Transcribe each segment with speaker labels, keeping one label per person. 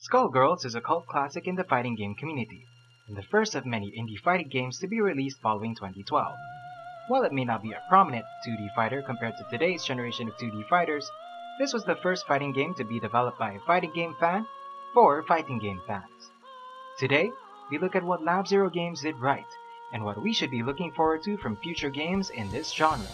Speaker 1: Skullgirls is a cult classic in the fighting game community, and the first of many indie fighting games to be released following 2012. While it may not be a prominent 2D fighter compared to today's generation of 2D fighters, this was the first fighting game to be developed by a fighting game fan for fighting game fans. Today, we look at what Lab Zero Games did right, and what we should be looking forward to from future games in this genre.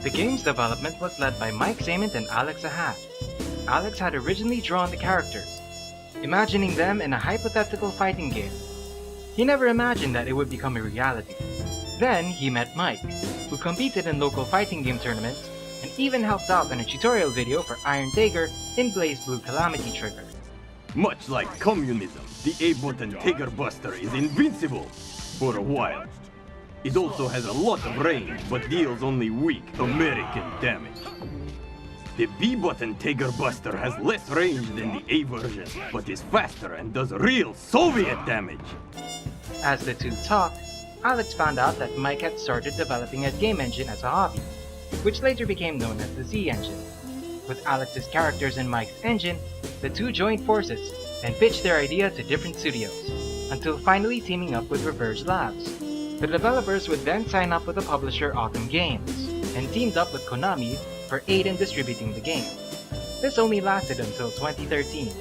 Speaker 1: The game's development was led by Mike Zament and Alex Ahad. Alex had originally drawn the characters, imagining them in a hypothetical fighting game. He never imagined that it would become a reality. Then he met Mike, who competed in local fighting game tournaments and even helped out in a tutorial video for Iron Tiger in Blaze Blue Calamity Trigger.
Speaker 2: Much like communism, the A-button Tiger Buster is invincible for a while. It also has a lot of range, but deals only weak American damage. The B-button Tiger Buster has less range than the A version, but is faster and does real Soviet damage.
Speaker 1: As the two talked, Alex found out that Mike had started developing a game engine as a hobby, which later became known as the Z engine. With Alex's characters in Mike's engine, the two joined forces and pitched their idea to different studios, until finally teaming up with Reverge Labs. The developers would then sign up with the publisher Autumn Games, and teamed up with Konami for aid in distributing the game. This only lasted until 2013,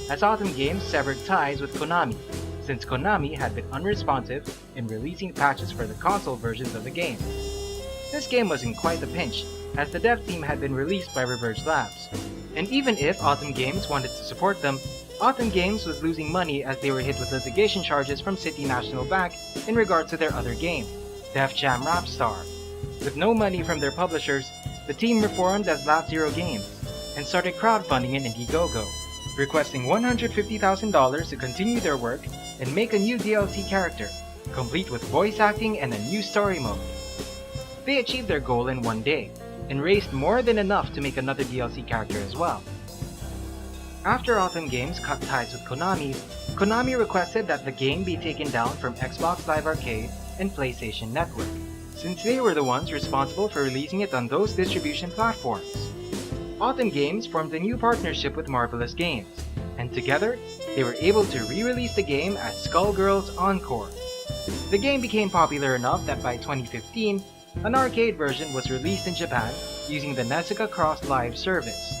Speaker 1: as Autumn Games severed ties with Konami, since Konami had been unresponsive in releasing patches for the console versions of the game. This game was in quite a pinch, as the dev team had been released by Reverge Labs, and even if Autumn Games wanted to support them, Autumn Games was losing money as they were hit with litigation charges from City National Bank in regards to their other game, Def Jam Rap Star. With no money from their publishers, the team reformed as Lab Zero Games and started crowdfunding in Indiegogo, requesting $150,000 to continue their work and make a new DLC character, complete with voice acting and a new story mode. They achieved their goal in one day, and raised more than enough to make another DLC character as well. After Autumn Games cut ties with Konami, Konami requested that the game be taken down from Xbox Live Arcade and PlayStation Network, since they were the ones responsible for releasing it on those distribution platforms. Autumn Games formed a new partnership with Marvelous Games, and together, they were able to re-release the game as Skullgirls Encore. The game became popular enough that by 2015, an arcade version was released in Japan using the Nezuka Cross Live service.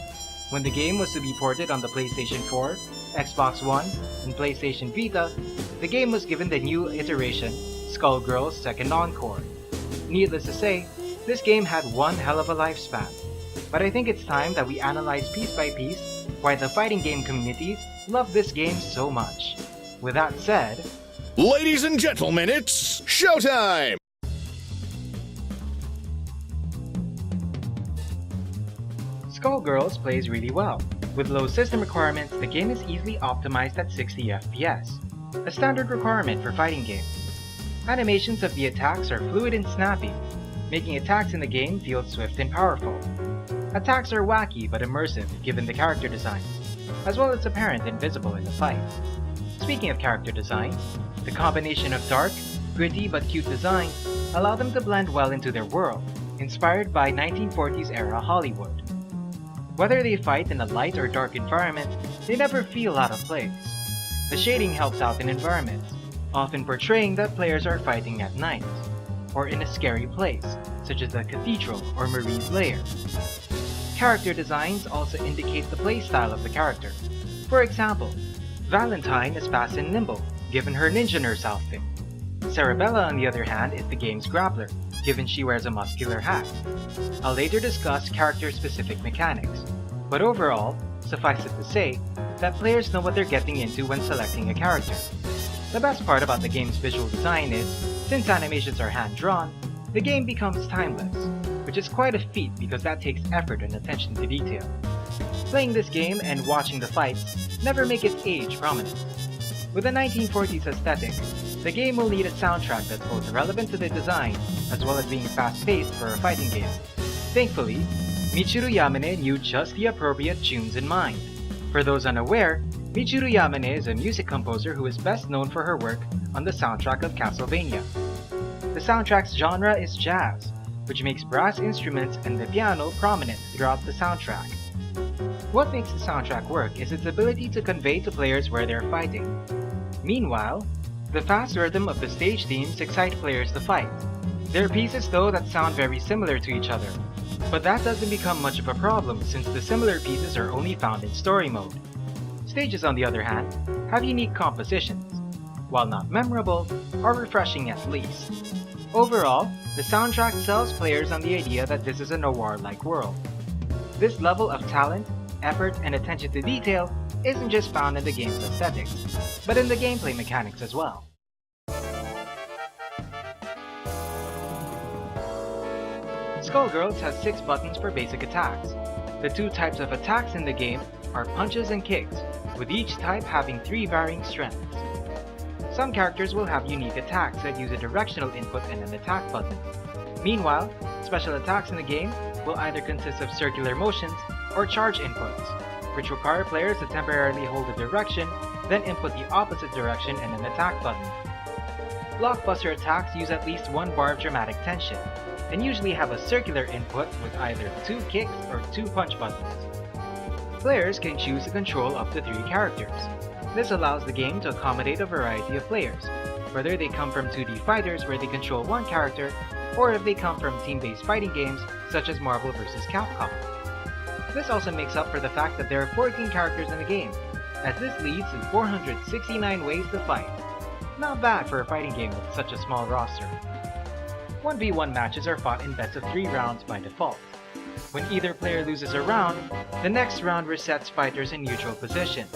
Speaker 1: When the game was to be ported on the PlayStation 4, Xbox One, and PlayStation Vita, the game was given the new iteration, Skullgirls Second Encore. Needless to say, this game had one hell of a lifespan, but I think it's time that we analyze piece by piece why the fighting game community loved this game so much. With that said,
Speaker 3: ladies and gentlemen, it's showtime!
Speaker 1: Skullgirls plays really well. With low system requirements, the game is easily optimized at 60 FPS, a standard requirement for fighting games. Animations of the attacks are fluid and snappy, making attacks in the game feel swift and powerful. Attacks are wacky but immersive given the character design, as well as apparent and visible in the fight. Speaking of character design, the combination of dark, gritty but cute design allow them to blend well into their world, inspired by 1940s era Hollywood. Whether they fight in a light or dark environment, they never feel out of place. The shading helps out in environments, often portraying that players are fighting at night, or in a scary place, such as a cathedral or Marie's lair. Character designs also indicate the playstyle of the character. For example, Valentine is fast and nimble, given her ninja nurse outfit. Cerebella, on the other hand, is the game's grappler, given she wears a muscular hat. I'll later discuss character-specific mechanics, but overall, suffice it to say, that players know what they're getting into when selecting a character. The best part about the game's visual design is, since animations are hand-drawn, the game becomes timeless, which is quite a feat because that takes effort and attention to detail. Playing this game and watching the fights never make its age prominent. With a 1940s aesthetic, the game will need a soundtrack that's both relevant to the design as well as being fast-paced for a fighting game. Thankfully, Michiru Yamane knew just the appropriate tunes in mind. For those unaware, Michiru Yamane is a music composer who is best known for her work on the soundtrack of Castlevania. The soundtrack's genre is jazz, which makes brass instruments and the piano prominent throughout the soundtrack. What makes the soundtrack work is its ability to convey to players where they're fighting. Meanwhile, the fast rhythm of the stage themes excite players to fight. There are pieces though that sound very similar to each other, but that doesn't become much of a problem since the similar pieces are only found in story mode. Stages, on the other hand, have unique compositions. While not memorable, are refreshing at least. Overall, the soundtrack sells players on the idea that this is a noir-like world. This level of talent, effort, and attention to detail isn't just found in the game's aesthetics, but in the gameplay mechanics as well. Skullgirls has 6 buttons for basic attacks. The 2 types of attacks in the game are punches and kicks, with each type having 3 varying strengths. Some characters will have unique attacks that use a directional input and an attack button. Meanwhile, special attacks in the game will either consist of circular motions or charge inputs, which require players to temporarily hold a direction, then input the opposite direction and an attack button. Blockbuster attacks use at least 1 bar of dramatic tension, and usually have a circular input with either 2 kicks or 2 punch buttons. Players can choose to control up to 3 characters. This allows the game to accommodate a variety of players, whether they come from 2D fighters where they control 1 character, or if they come from team-based fighting games such as Marvel vs. Capcom. This also makes up for the fact that there are 14 characters in the game, as this leads to 469 ways to fight. Not bad for a fighting game with such a small roster. 1v1 matches are fought in best of 3 rounds by default. When either player loses a round, the next round resets fighters in neutral position.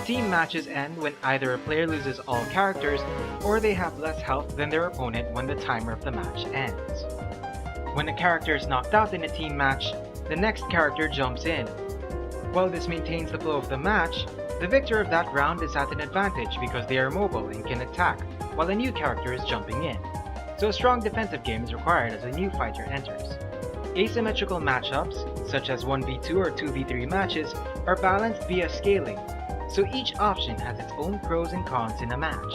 Speaker 1: Team matches end when either a player loses all characters or they have less health than their opponent when the timer of the match ends. When a character is knocked out in a team match, the next character jumps in. While this maintains the flow of the match, the victor of that round is at an advantage because they are mobile and can attack, while a new character is jumping in. So a strong defensive game is required as a new fighter enters. Asymmetrical matchups, such as 1v2 or 2v3 matches, are balanced via scaling, so each option has its own pros and cons in a match.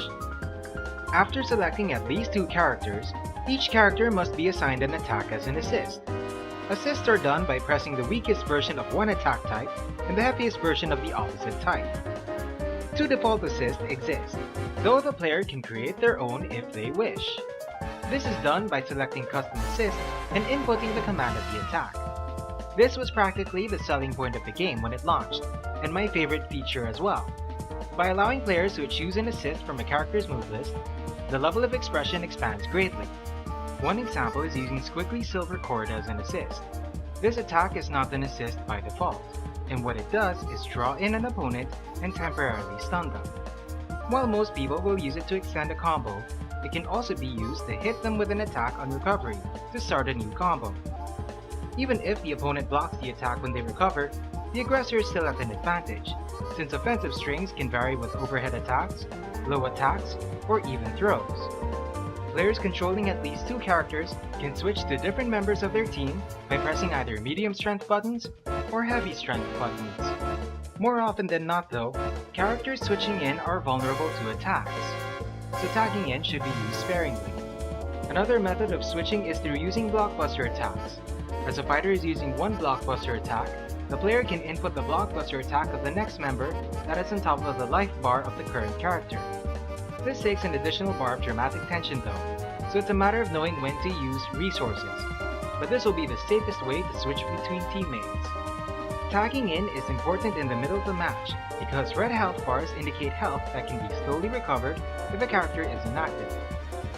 Speaker 1: After selecting at least 2 characters, each character must be assigned an attack as an assist. Assists are done by pressing the weakest version of one attack type and the heaviest version of the opposite type. 2 default assists exist, though the player can create their own if they wish. This is done by selecting custom assist and inputting the command of the attack. This was practically the selling point of the game when it launched, and my favorite feature as well. By allowing players to choose an assist from a character's move list, the level of expression expands greatly. One example is using Squiggly Silver Cord as an assist. This attack is not an assist by default, and what it does is draw in an opponent and temporarily stun them. While most people will use it to extend a combo, it can also be used to hit them with an attack on recovery to start a new combo. Even if the opponent blocks the attack when they recover, the aggressor is still at an advantage, since offensive strings can vary with overhead attacks, low attacks, or even throws. Players controlling at least 2 characters can switch to different members of their team by pressing either medium strength buttons or heavy strength buttons. More often than not though, characters switching in are vulnerable to attacks, so tagging in should be used sparingly. Another method of switching is through using blockbuster attacks. As a fighter is using one blockbuster attack, the player can input the blockbuster attack of the next member that is on top of the life bar of the current character. This takes an additional bar of dramatic tension though, so it's a matter of knowing when to use resources. but this will be the safest way to switch between teammates. Tagging in is important in the middle of the match because red health bars indicate health that can be slowly recovered if a character is inactive.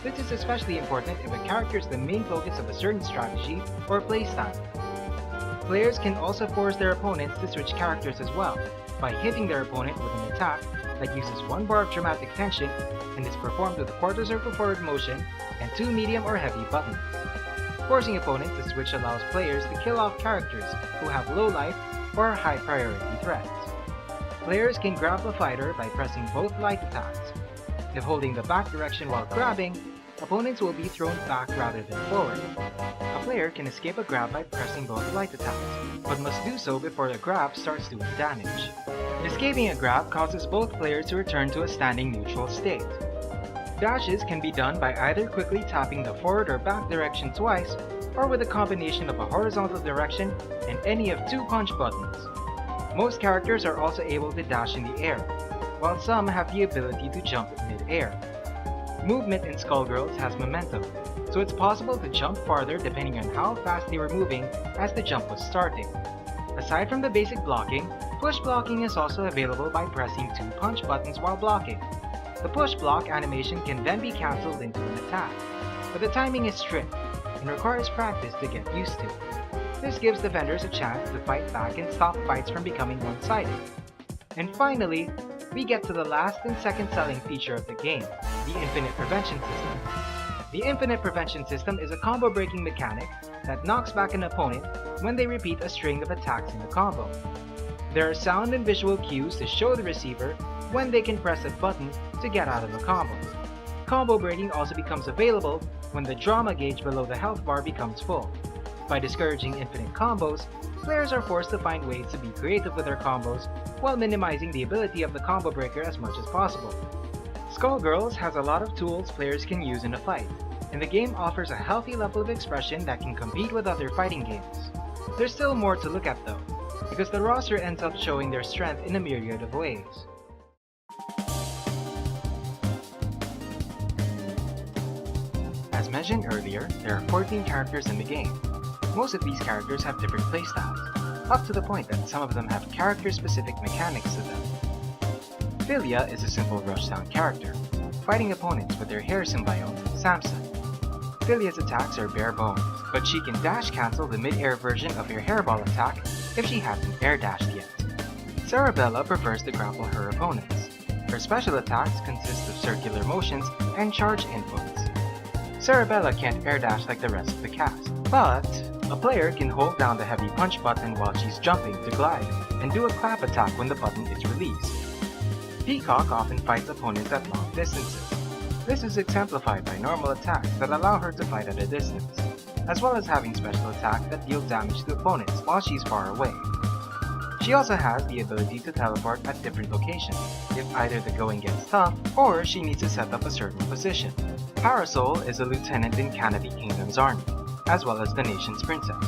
Speaker 1: This is especially important if a character is the main focus of a certain strategy or playstyle. Players can also force their opponents to switch characters as well by hitting their opponent with an attack that uses 1 bar of dramatic tension and is performed with a quarter circle forward motion and 2 medium or heavy buttons. Forcing opponents to switch allows players to kill off characters who have low life or are high priority threats. Players can grab a fighter by pressing both light attacks. If holding the back direction while grabbing, opponents will be thrown back rather than forward. A player can escape a grab by pressing both light attacks, but must do so before the grab starts doing damage. Escaping a grab causes both players to return to a standing neutral state. Dashes can be done by either quickly tapping the forward or back direction twice, or with a combination of a horizontal direction and any of 2 punch buttons. Most characters are also able to dash in the air, while some have the ability to jump in mid-air. Movement in Skullgirls has momentum, so it's possible to jump farther depending on how fast they were moving as the jump was starting. Aside from the basic blocking, push blocking is also available by pressing 2 punch buttons while blocking. The push block animation can then be cancelled into an attack, but the timing is strict and requires practice to get used to. This gives defenders a chance to fight back and stop fights from becoming one-sided. And finally, we get to the last and second selling feature of the game, the Infinite Prevention System. The Infinite Prevention System is a combo breaking mechanic that knocks back an opponent when they repeat a string of attacks in the combo. There are sound and visual cues to show the receiver when they can press a button to get out of a combo. Combo breaking also becomes available when the drama gauge below the health bar becomes full. By discouraging infinite combos, players are forced to find ways to be creative with their combos while minimizing the ability of the combo breaker as much as possible. Skullgirls has a lot of tools players can use in a fight, and the game offers a healthy level of expression that can compete with other fighting games. There's still more to look at though, because the roster ends up showing their strength in a myriad of ways. As mentioned earlier, there are 14 characters in the game. Most of these characters have different playstyles, up to the point that some of them have character-specific mechanics to them. Philia is a simple rushdown character, fighting opponents with their hair symbiote, Samson. Philia's attacks are bare bones, but she can dash cancel the mid-air version of her hairball attack if she hasn't air dashed yet. Cerebella prefers to grapple her opponents. Her special attacks consist of circular motions and charge inputs. Cerebella can't air dash like the rest of the cast, but a player can hold down the heavy punch button while she's jumping to glide, and do a clap attack when the button is released. Peacock often fights opponents at long distances. This is exemplified by normal attacks that allow her to fight at a distance, as well as having special attacks that deal damage to opponents while she's far away. She also has the ability to teleport at different locations, if either the going gets tough or she needs to set up a certain position. Parasol is a lieutenant in Canopy Kingdom's army, as well as the nation's princess.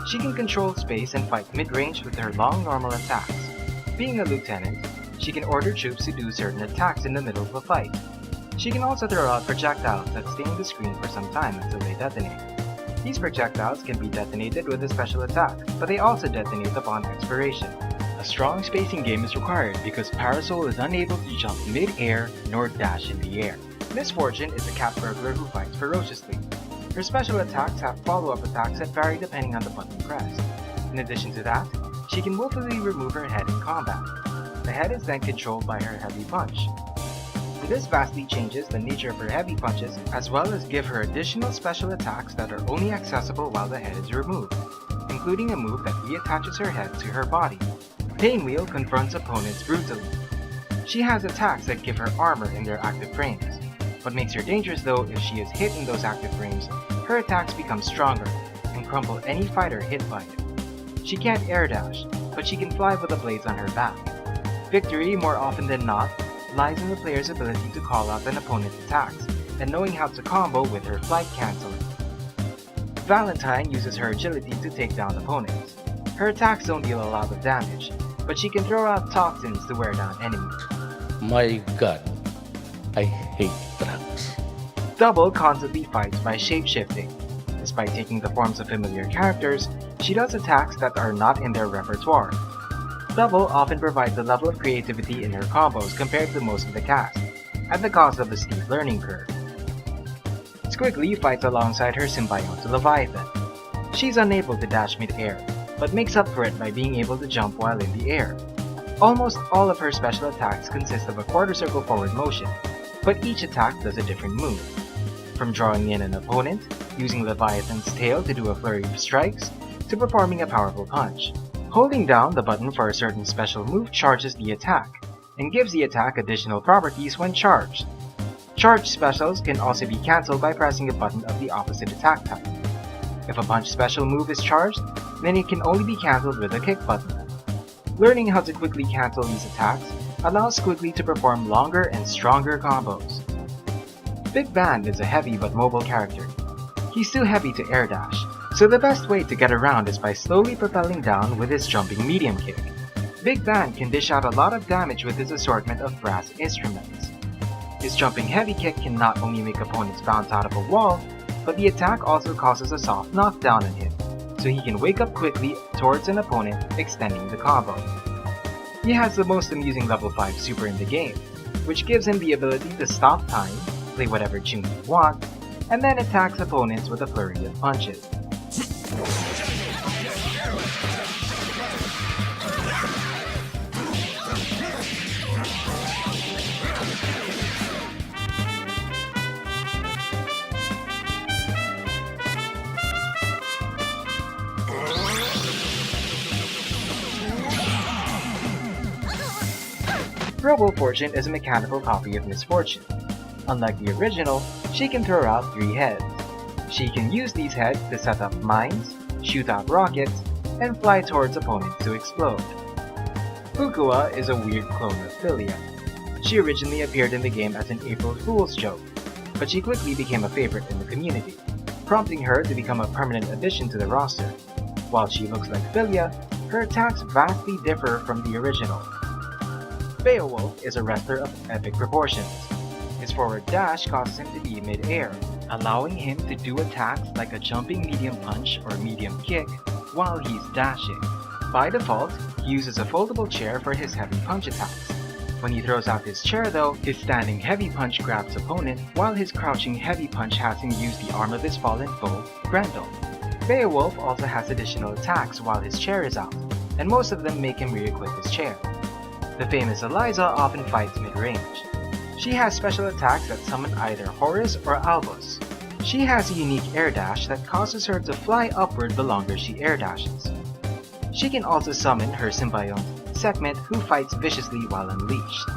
Speaker 1: She can control space and fight mid-range with her long normal attacks. Being a lieutenant, she can order troops to do certain attacks in the middle of a fight. She can also throw out projectiles that stay on the screen for some time until they detonate. These projectiles can be detonated with a special attack, but they also detonate upon expiration. A strong spacing game is required because Parasol is unable to jump mid-air nor dash in the air. Misfortune is a cat burglar who fights ferociously. Her special attacks have follow-up attacks that vary depending on the button pressed. In addition to that, she can willfully remove her head in combat. The head is then controlled by her heavy punch. This vastly changes the nature of her heavy punches, as well as give her additional special attacks that are only accessible while the head is removed, including a move that reattaches her head to her body. Painwheel confronts opponents brutally. She has attacks that give her armor in their active frames. What makes her dangerous though, if she is hit in those active frames, her attacks become stronger and crumple any fighter hit by it. She can't air dash, but she can fly with the blades on her back. Victory, more often than not, lies in the player's ability to call out an opponent's attacks, and knowing how to combo with her flight canceller. Valentine uses her agility to take down opponents. Her attacks don't deal a lot of damage, but she can throw out toxins to wear down enemies.
Speaker 4: My god, I hate drugs.
Speaker 1: Double constantly fights by shape-shifting. despite taking the forms of familiar characters, she does attacks that are not in their repertoire. Double often provides a level of creativity in her combos compared to most of the cast, at the cost of a steep learning curve. Squiggly fights alongside her symbiote Leviathan. She's unable to dash mid-air, but makes up for it by being able to jump while in the air. Almost all of her special attacks consist of a quarter circle forward motion, but each attack does a different move. From drawing in an opponent, using Leviathan's tail to do a flurry of strikes, to performing a powerful punch. Holding down the button for a certain special move charges the attack, and gives the attack additional properties when charged. Charged specials can also be cancelled by pressing a button of the opposite attack type. If a punch special move is charged, then it can only be cancelled with a kick button. Learning how to quickly cancel these attacks allows Squiggly to perform longer and stronger combos. Big Band is a heavy but mobile character. He's too heavy to air dash, so the best way to get around is by slowly propelling down with his jumping medium kick. Big Band can dish out a lot of damage with his assortment of brass instruments. His jumping heavy kick can not only make opponents bounce out of a wall, but the attack also causes a soft knockdown on him, so he can wake up quickly towards an opponent, extending the combo. He has the most amusing level 5 super in the game, which gives him the ability to stop time, play whatever tune he wants, and then attacks opponents with a flurry of punches. Robo Fortune is a mechanical copy of Miss Fortune. Unlike the original, she can throw out 3 heads. She can use these heads to set up mines, shoot out rockets, and fly towards opponents to explode. Fukua is a weird clone of Philia. She originally appeared in the game as an April Fool's joke, but she quickly became a favorite in the community, prompting her to become a permanent addition to the roster. While she looks like Philia, her attacks vastly differ from the original. Beowulf is a wrestler of epic proportions. His forward dash causes him to be mid-air, allowing him to do attacks like a jumping medium punch or medium kick while he's dashing. By default, he uses a foldable chair for his heavy punch attacks. When he throws out his chair though, his standing heavy punch grabs opponent, while his crouching heavy punch has him use the arm of his fallen foe, Grendel. Beowulf also has additional attacks while his chair is out, and most of them make him re-equip his chair. The famous Eliza often fights mid-range. She has special attacks that summon either Horus or Albus. She has a unique air dash that causes her to fly upward the longer she air dashes. She can also summon her symbiote, Sekhmet, who fights viciously while unleashed.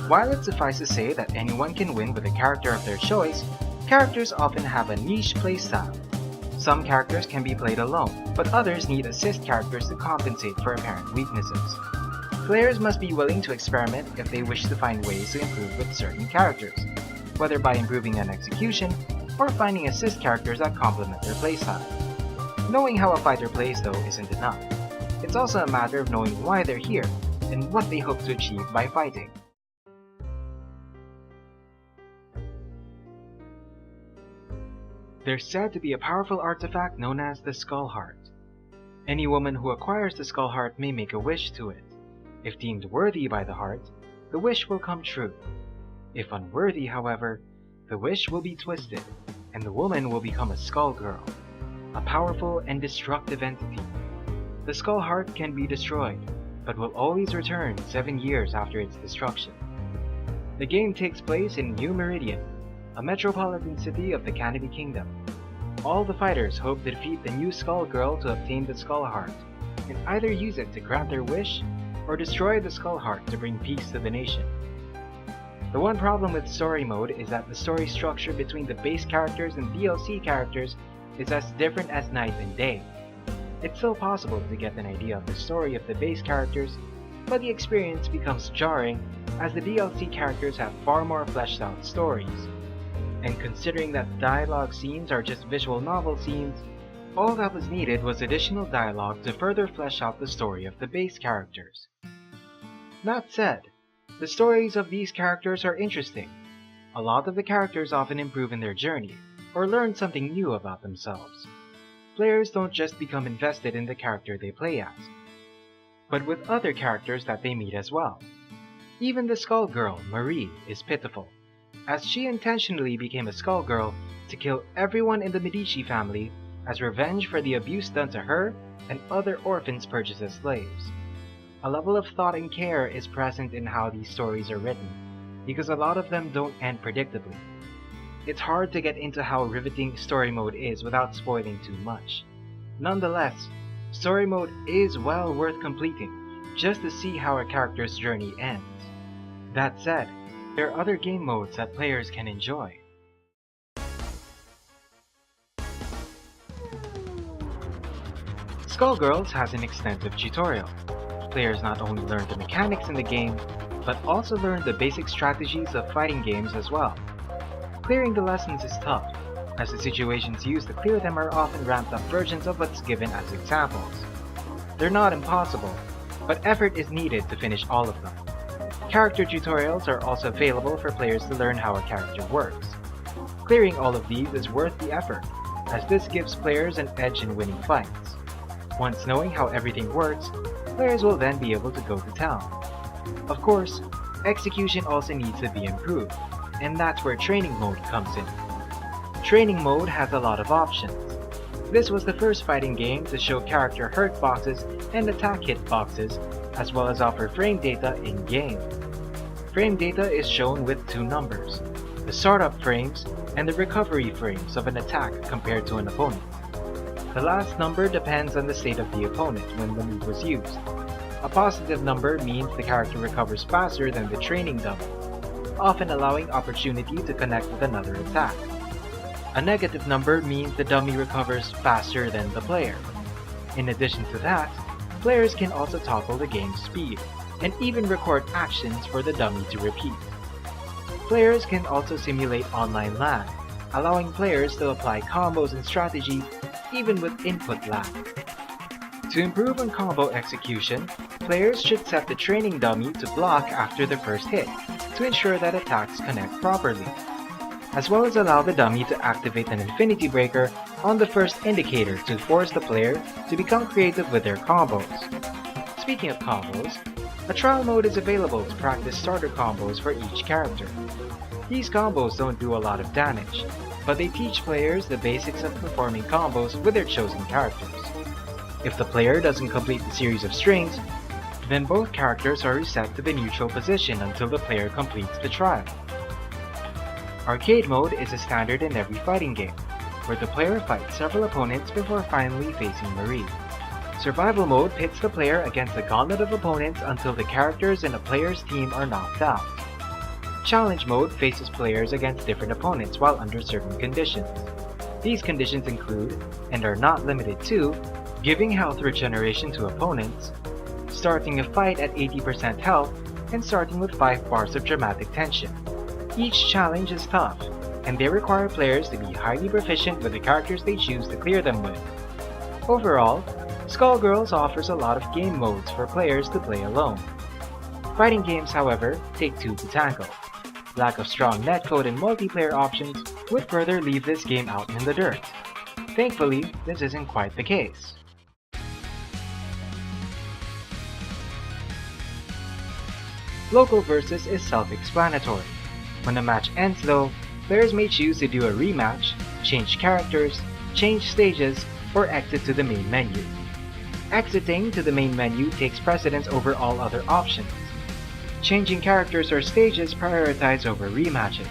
Speaker 1: While it suffices to say that anyone can win with a character of their choice, characters often have a niche playstyle. Some characters can be played alone, but others need assist characters to compensate for apparent weaknesses. Players must be willing to experiment if they wish to find ways to improve with certain characters, whether by improving an execution or finding assist characters that complement their playstyle. Knowing how a fighter plays though isn't enough. It's also a matter of knowing why they're here and what they hope to achieve by fighting. There's said to be a powerful artifact known as the Skull Heart. Any woman who acquires the Skull Heart may make a wish to it. If deemed worthy by the heart, the wish will come true. If unworthy, however, the wish will be twisted, and the woman will become a Skullgirl, a powerful and destructive entity. The Skull Heart can be destroyed, but will always return 7 years after its destruction. The game takes place in New Meridian, a metropolitan city of the Canopy Kingdom. All the fighters hope to defeat the new Skullgirl to obtain the Skull Heart, and either use it to grant their wish, or destroy the Skull Heart to bring peace to the nation. The one problem with story mode is that the story structure between the base characters and DLC characters is as different as night and day. It's still possible to get an idea of the story of the base characters, but the experience becomes jarring as the DLC characters have far more fleshed out stories. And considering that dialogue scenes are just visual novel scenes, all that was needed was additional dialogue to further flesh out the story of the base characters. That said, the stories of these characters are interesting. A lot of the characters often improve in their journey, or learn something new about themselves. players don't just become invested in the character they play as, but with other characters that they meet as well. Even the Skullgirl, Marie, is pitiful, as she intentionally became a Skullgirl to kill everyone in the Medici family as revenge for the abuse done to her and other orphans purchased as slaves. A level of thought and care is present in how these stories are written, because a lot of them don't end predictably. It's hard to get into how riveting story mode is without spoiling too much. Nonetheless, story mode is well worth completing, just to see how a character's journey ends. That said, there are other game modes that players can enjoy. Skullgirls has an extensive tutorial. Players not only learn the mechanics in the game, but also learn the basic strategies of fighting games as well. Clearing the lessons is tough, as the situations used to clear them are often ramped up versions of what's given as examples. They're not impossible, but effort is needed to finish all of them. Character tutorials are also available for players to learn how a character works. Clearing all of these is worth the effort, as this gives players an edge in winning fights. Once knowing how everything works, players will then be able to go to town. Of course, execution also needs to be improved, and that's where training mode comes in. Training mode has a lot of options. This was the first fighting game to show character hurt boxes and attack hit boxes, as well as offer frame data in-game. Frame data is shown with two numbers, the startup frames and the recovery frames of an attack compared to an opponent. The last number depends on the state of the opponent when the move was used. A positive number means the character recovers faster than the training dummy, often allowing opportunity to connect with another attack. A negative number means the dummy recovers faster than the player. In addition to that, players can also toggle the game's speed, and even record actions for the dummy to repeat. Players can also simulate online lag, allowing players to apply combos and strategies even with input lag. To improve on combo execution, players should set the training dummy to block after the first hit to ensure that attacks connect properly, as well as allow the dummy to activate an infinity breaker on the first indicator to force the player to become creative with their combos. Speaking of combos, a trial mode is available to practice starter combos for each character. These combos don't do a lot of damage, but they teach players the basics of performing combos with their chosen characters. If the player doesn't complete the series of strings, then both characters are reset to the neutral position until the player completes the trial. Arcade mode is a standard in every fighting game, where the player fights several opponents before finally facing Marie. Survival mode pits the player against a gauntlet of opponents until the characters in a player's team are knocked out. Challenge mode faces players against different opponents while under certain conditions. These conditions include, and are not limited to, giving health regeneration to opponents, starting a fight at 80% health, and starting with 5 bars of dramatic tension. Each challenge is tough, and they require players to be highly proficient with the characters they choose to clear them with. Overall, Skullgirls offers a lot of game modes for players to play alone. Fighting games, however, take two to tango. Lack of strong netcode and multiplayer options would further leave this game out in the dirt. Thankfully, this isn't quite the case. Local versus is self-explanatory. When a match ends though, players may choose to do a rematch, change characters, change stages, or exit to the main menu. Exiting to the main menu takes precedence over all other options. Changing characters or stages prioritize over rematches.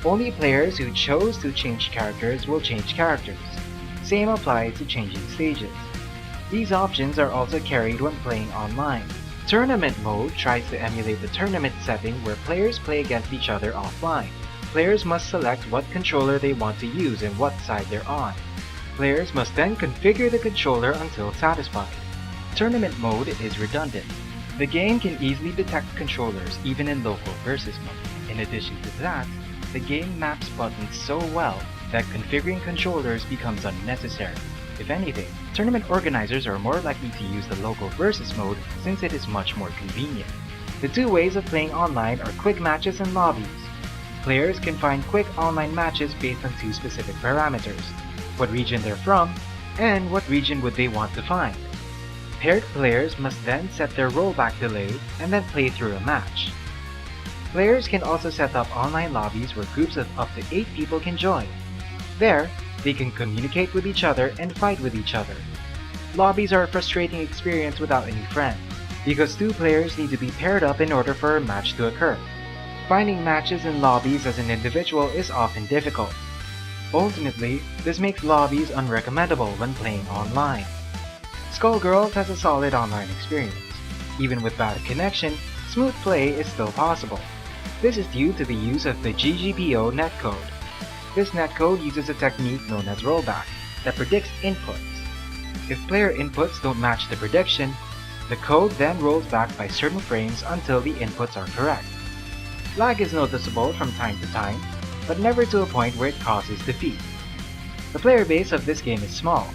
Speaker 1: Only players who chose to change characters will change characters. Same applies to changing stages. These options are also carried when playing online. Tournament mode tries to emulate the tournament setting where players play against each other offline. Players must select what controller they want to use and what side they're on. Players must then configure the controller until satisfied. Tournament mode is redundant. The game can easily detect controllers even in local versus mode. In addition to that, the game maps buttons so well that configuring controllers becomes unnecessary. If anything, tournament organizers are more likely to use the local versus mode since it is much more convenient. The two ways of playing online are quick matches and lobbies. Players can find quick online matches based on two specific parameters: what region they're from And what region would they want to find? Paired players must then set their rollback delay and then play through a match. Players can also set up online lobbies where groups of up to 8 people can join. There, they can communicate with each other and fight with each other. Lobbies are a frustrating experience without any friends, because 2 players need to be paired up in order for a match to occur. Finding matches in lobbies as an individual is often difficult. Ultimately, this makes lobbies unrecommendable when playing online. Skullgirls has a solid online experience. Even with bad connection, smooth play is still possible. This is due to the use of the GGPO netcode. This netcode uses a technique known as rollback that predicts inputs. If player inputs don't match the prediction, the code then rolls back by certain frames until the inputs are correct. Lag is noticeable from time to time, but never to a point where it causes defeat. The player base of this game is small.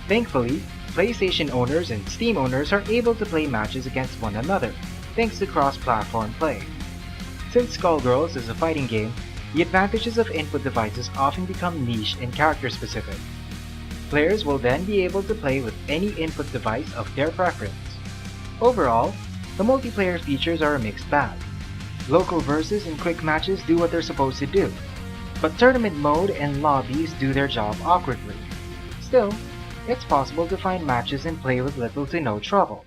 Speaker 1: Thankfully, PlayStation owners and Steam owners are able to play matches against one another, thanks to cross-platform play. Since Skullgirls is a fighting game, the advantages of input devices often become niche and character-specific. Players will then be able to play with any input device of their preference. Overall, the multiplayer features are a mixed bag. Local versus and quick matches do what they're supposed to do, but tournament mode and lobbies do their job awkwardly. Still, it's possible to find matches and play with little to no trouble.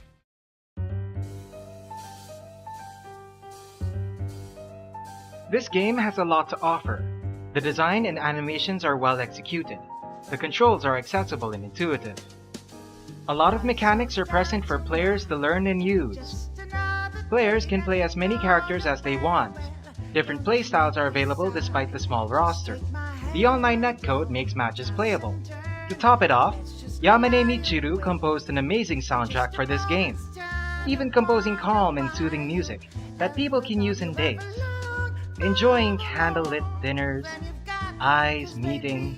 Speaker 1: This game has a lot to offer. The design and animations are well executed. The controls are accessible and intuitive. A lot of mechanics are present for players to learn and use. Players can play as many characters as they want. Different playstyles are available despite the small roster. The online netcode makes matches playable. To top it off, Yamane Michiru composed an amazing soundtrack for this game, even composing calm and soothing music that people can use in days. Enjoying candlelit dinners, eyes meeting,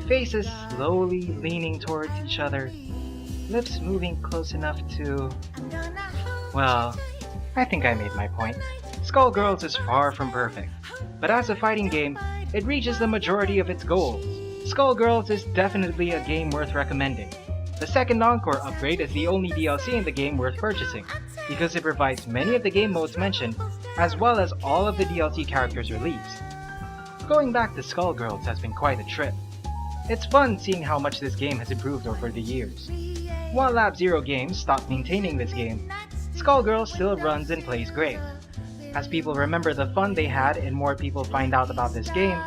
Speaker 1: faces slowly leaning towards each other, lips moving close enough to... Well, I think I made my point. Skullgirls is far from perfect, but as a fighting game, it reaches the majority of its goals. Skullgirls is definitely a game worth recommending. The second Encore upgrade is the only DLC in the game worth purchasing, because it provides many of the game modes mentioned, as well as all of the DLC characters released. Going back to Skullgirls has been quite a trip. It's fun seeing how much this game has improved over the years. While Lab Zero Games stopped maintaining this game, Skullgirls still runs and plays great. As people remember the fun they had and more people find out about this game,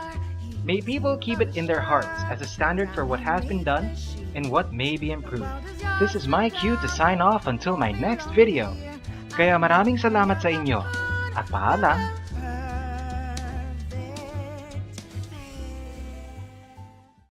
Speaker 1: may people keep it in their hearts as a standard for what has been done and what may be improved. This is my cue to sign off until my next video. Kaya maraming salamat sa inyo at paalam!